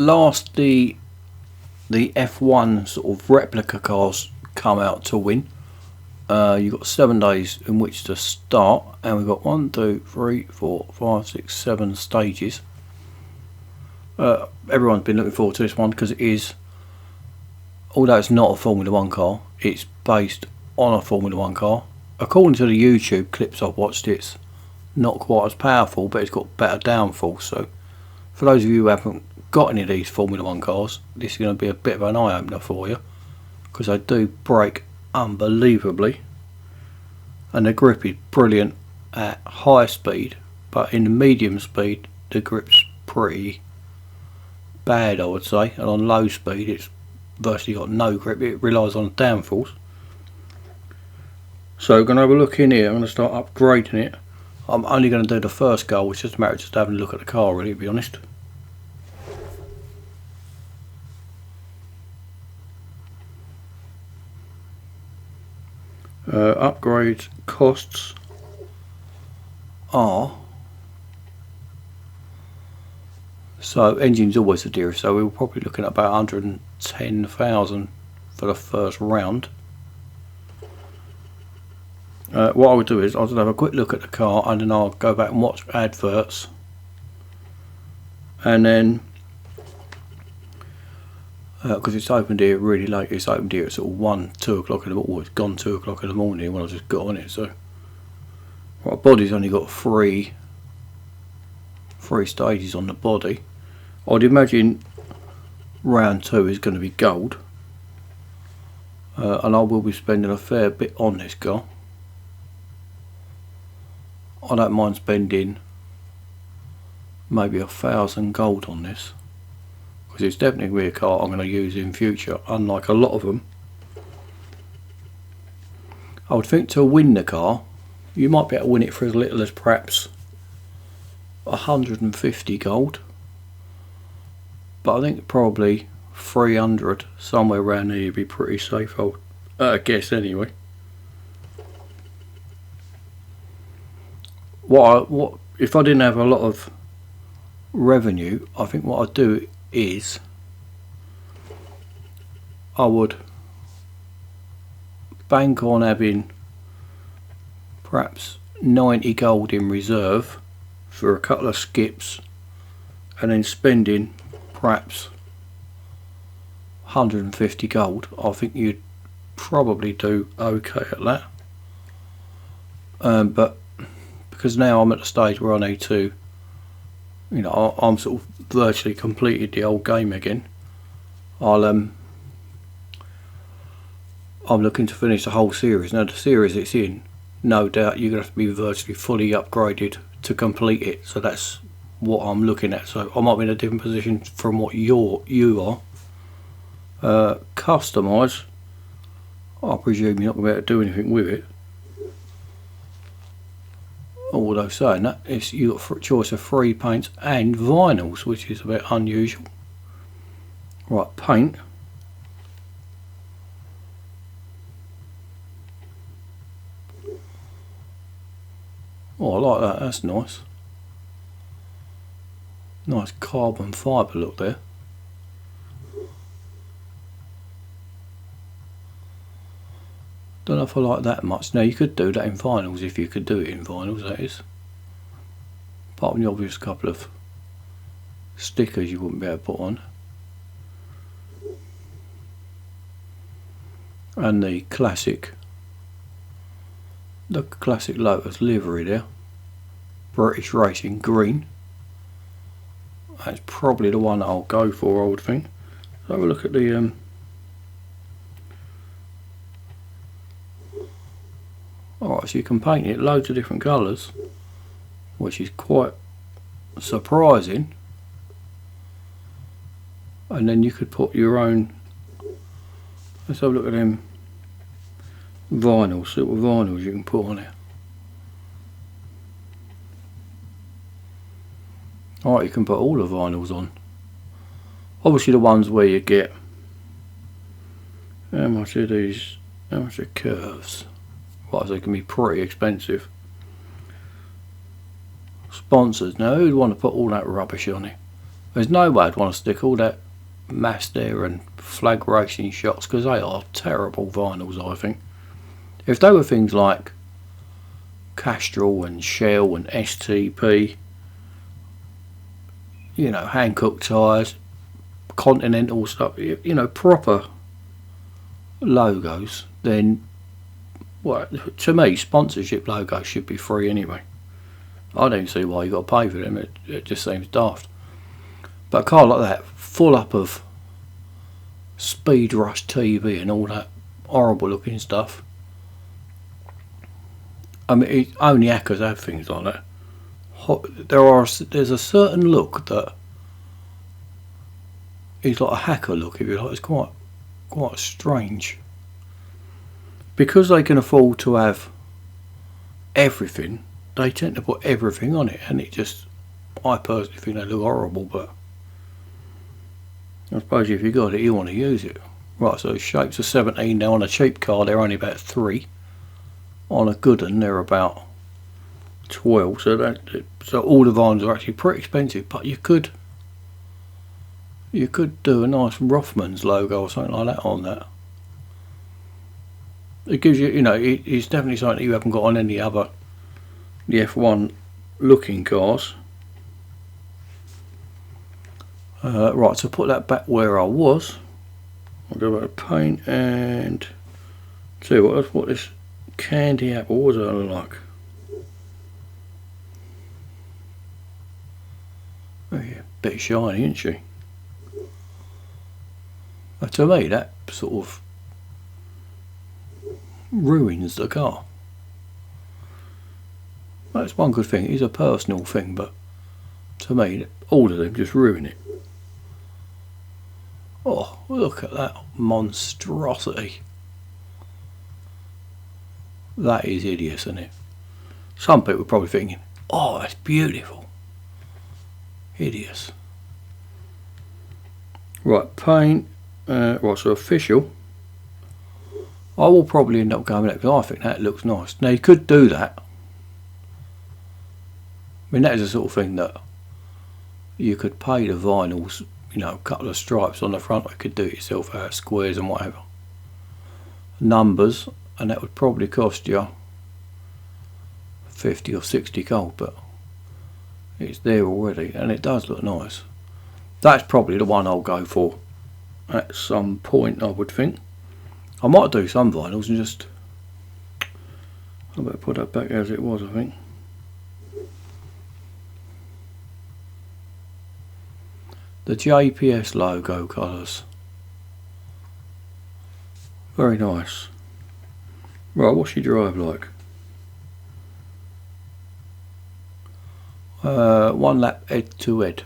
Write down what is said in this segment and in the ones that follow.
last the F1 sort of replica cars come out to win, you've got 7 days in which to start, and we've got 1, 2, 3, 4, 5, 6, 7 stages. Everyone's been looking forward to this one because it is, although it's not a Formula 1 car, it's based on a Formula 1 car. According to the YouTube clips I've watched, it's not quite as powerful, but it's got better downforce. So for those of you who haven't got any of these Formula 1 cars, this is going to be a bit of an eye-opener for you, because they do brake unbelievably, and the grip is brilliant at high speed, but in the medium speed the grip's pretty bad, I would say, and on low speed it's virtually got no grip. It relies on downforce. So we're going to have a look in here. I'm going to start upgrading it. I'm only going to do the first goal, which is just a matter of just having a look at the car, really, to be honest. Upgrade costs are, so engine's always the dearest, so we're probably looking at about 110,000 for the first round. What I would do is I'll just have a quick look at the car, and then I'll go back and watch adverts, and then because it's opened here really late, it's opened here at sort of 1, 2 o'clock in the morning. It's gone 2 o'clock in the morning when I just got on it. So right, body's only got three stages on the body. I'd imagine round 2 is going to be gold, and I will be spending a fair bit on this car. I don't mind spending maybe 1,000 gold on this, because it's definitely going to be a car I'm going to use in future, unlike a lot of them. I would think to win the car you might be able to win it for as little as perhaps 150 gold, but I think probably 300, somewhere around there, would be pretty safe, I would guess anyway. What if I didn't have a lot of revenue, I think what I'd do is I would bank on having perhaps 90 gold in reserve for a couple of skips, and then spending perhaps 150 gold. I think you'd probably do okay at that, but because now I'm at the stage where I need to, you know, I'm sort of virtually completed the old game again. I'm looking to finish the whole series. Now the series it's in, no doubt you're going to have to be virtually fully upgraded to complete it, so that's what I'm looking at. So I might be in a different position from what you are. Customise, I presume you're not going to be able to do anything with it. Although saying that, you've got a choice of free paints and vinyls, which is a bit unusual. Right, paint. Oh, I like that, that's nice. Nice carbon fibre look there. Don't know if I like that much. Now you could do that in vinyls, if you could do it in vinyls, that is. Apart from the obvious couple of stickers you wouldn't be able to put on. And the classic Lotus livery there. British Racing green. That's probably the one that I'll go for, I would think. So have a look at the alright, so you can paint it loads of different colours, which is quite surprising. And then you could put your own, let's have a look at them vinyls, see what vinyls you can put on it. Alright, you can put all the vinyls on. Obviously the ones where you get, how much are these, how much are curves? Right, so they can be pretty expensive. Sponsors, now who'd want to put all that rubbish on it? There's no way I'd want to stick all that Mazda and flag racing shots, because they are terrible vinyls, I think. If they were things like Castrol and Shell and STP, you know, Hankook tyres, Continental stuff, you know, proper logos, then, well, to me, sponsorship logos should be free anyway. I don't see why you got to pay for them. It just seems daft. But a car like that, full up of Speed Rush TV and all that horrible looking stuff. I mean, only hackers have things like that. There's a certain look that is like a hacker look, if you like. It's quite strange, because they can afford to have everything. They tend to put everything on it, and I personally think they look horrible. But I suppose if you got it, you want to use it. Right, so shapes are 17 now. On a cheap car, they're only about 3. On a good one, they're about 12. So all the vinyls are actually pretty expensive. But you could do a nice Rothmans logo or something like that on that. It gives you, you know, it's definitely something you haven't got on any other the F1 looking cars. Right, so put that back where I was. I'll go back to paint and see what this candy apple was like. Oh yeah, bit shiny, isn't she? But to me, that sort of ruins the car. That's one good thing. It is a personal thing, but to me, all of them just ruin it. Oh, look at that monstrosity. That is hideous, isn't it? Some people are probably thinking, oh, that's beautiful. Hideous. Right, paint. Right, so official. I will probably end up going with that because I think that looks nice. Now, you could do that. I mean, that is the sort of thing that you could pay the vinyls, you know, a couple of stripes on the front. I could do it yourself out of squares and whatever. Numbers, and that would probably cost you 50 or 60 gold, but it's there already and it does look nice. That's probably the one I'll go for at some point, I would think. I might do some vinyls and just, I better put that back as it was, I think. The JPS logo colours. Very nice. Right, what's your drive like? 1 lap head to head.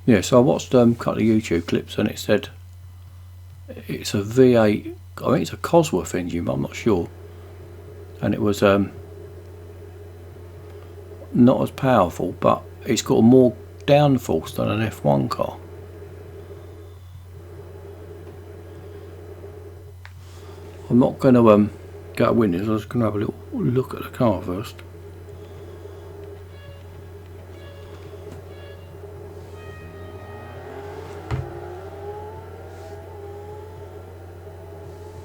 Yeah, so I watched a couple of YouTube clips and it said it's a V8, I think it's a Cosworth engine, but I'm not sure. And it was not as powerful, but it's got more downforce than an F1 car. I'm not going to get a witness, I'm just going to have a little look at the car first.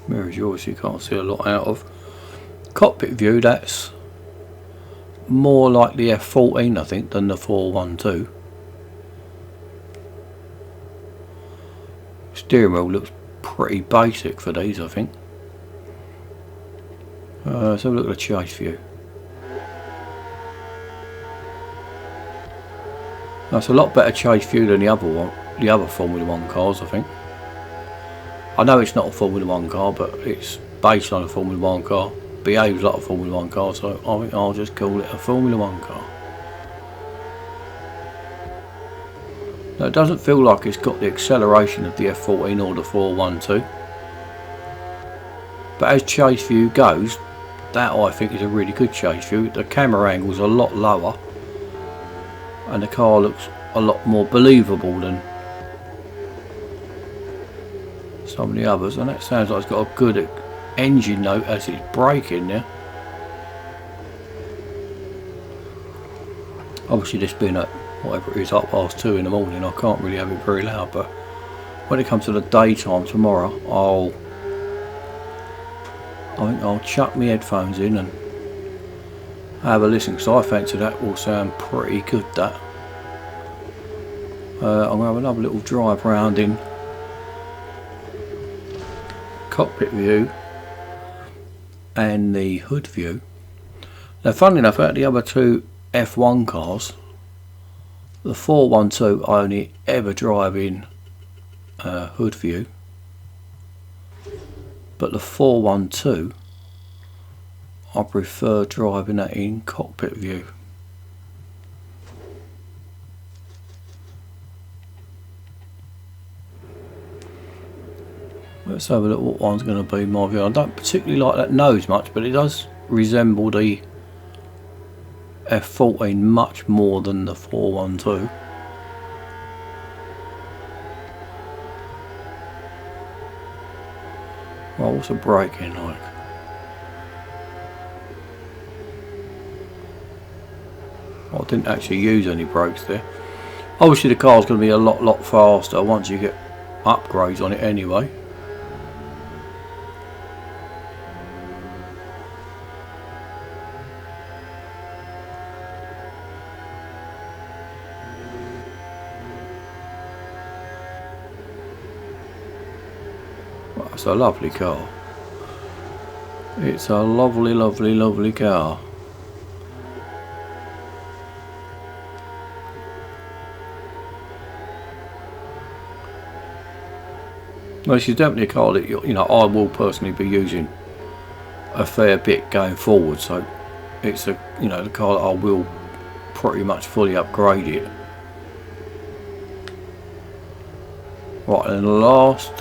Mirrors you obviously can't see a lot out of. Cockpit view, that's more like the F14 I think than the 412. Steering wheel looks pretty basic for these, I think. Let's have a look at the chase view. That's a lot better chase view than the other one, the other Formula 1 cars, I think. I know it's not a Formula 1 car, but it's based on a Formula 1 car. Behaves like a Formula 1 car, so I think I'll just call it a Formula 1 car. Now, it doesn't feel like it's got the acceleration of the F14 or the 412. But as chase view goes, that I think is a really good chase view. The camera angle's a lot lower and the car looks a lot more believable than some of the others, and that sounds like it's got a good engine note as it's braking there. Obviously this being a whatever it is, up past 2 in the morning, I can't really have it very loud. But when it comes to the daytime tomorrow, I think I'll chuck my headphones in and have a listen, because I fancy that will sound pretty good. That I'm going to have another little drive round in cockpit view and the hood view. Now, funnily enough, out of the other two F1 cars, the 412 I only ever drive in hood view, but the 412 I prefer driving that in cockpit view. Let's have a look what one's going to be my view. I don't particularly like that nose much, but it does resemble the F14 much more than the 412. Well, what's the braking like? I didn't actually use any brakes there. Obviously the car's going to be a lot faster once you get upgrades on it anyway. Well, it's a lovely car. It's a lovely car. Well, this is definitely a car that I will personally be using a fair bit going forward. So it's the car that I will pretty much fully upgrade it. Right, and the last,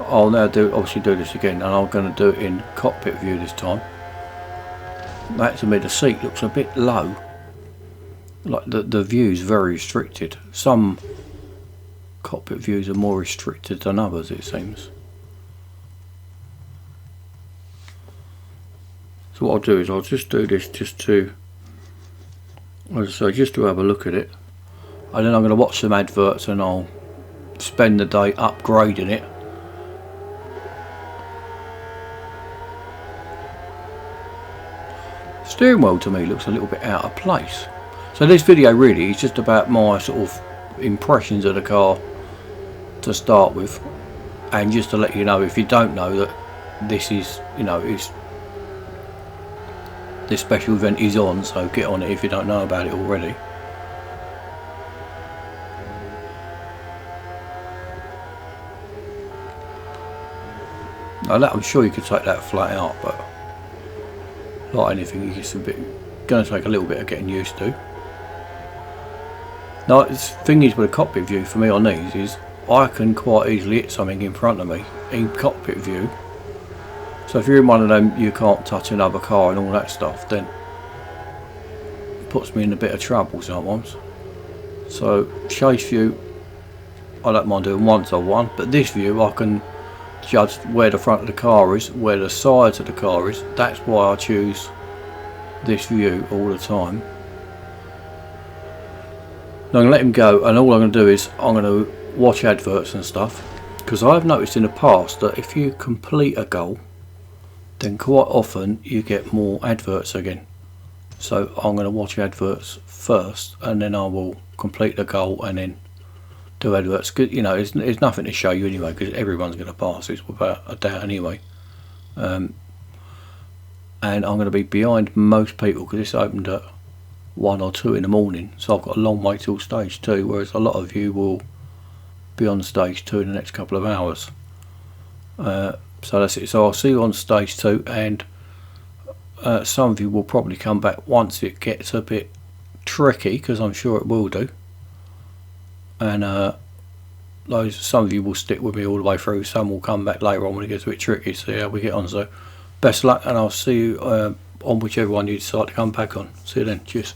I'll now obviously do this again, and I'm going to do it in cockpit view this time. That, to me, the seat looks a bit low. Like the view's very restricted. Some cockpit views are more restricted than others, it seems. So what I'll do is I'll just do this just to have a look at it, and then I'm going to watch some adverts and I'll spend the day upgrading it. Steering wheel to me looks a little bit out of place. So this video really is just about my sort of impressions of the car to start with, and just to let you know, if you don't know, that this is this special event is on, so get on it if you don't know about it already. Now that, I'm sure you could take that flat out, but like anything, it's going to take a little bit of getting used to. Now the thing is with a cockpit view for me on these is I can quite easily hit something in front of me in cockpit view. So if you're in one of them you can't touch another car and all that stuff, then it puts me in a bit of trouble sometimes. So chase view I don't mind doing once on one, but this view I can judge where the front of the car is, where the sides of the car is. That's why I choose this view all the time. Now I'm going to let him go, and all I'm going to do is I'm going to watch adverts and stuff, because I've noticed in the past that if you complete a goal, then quite often you get more adverts again. So I'm going to watch adverts first, and then I will complete the goal and then do adverts. Cause, there's nothing to show you anyway, because everyone's going to pass this without a doubt anyway. And I'm going to be behind most people because it's opened at 1 or 2 in the morning, so I've got a long way till stage 2, whereas a lot of you will be on stage 2 in the next couple of hours. So that's it. So I'll see you on stage 2, and some of you will probably come back once it gets a bit tricky, because I'm sure it will do, and some of you will stick with me all the way through. Some will come back later on when it gets a bit tricky, see how we get on. So best luck, and I'll see you on whichever one you decide to come back on. See you then. Cheers.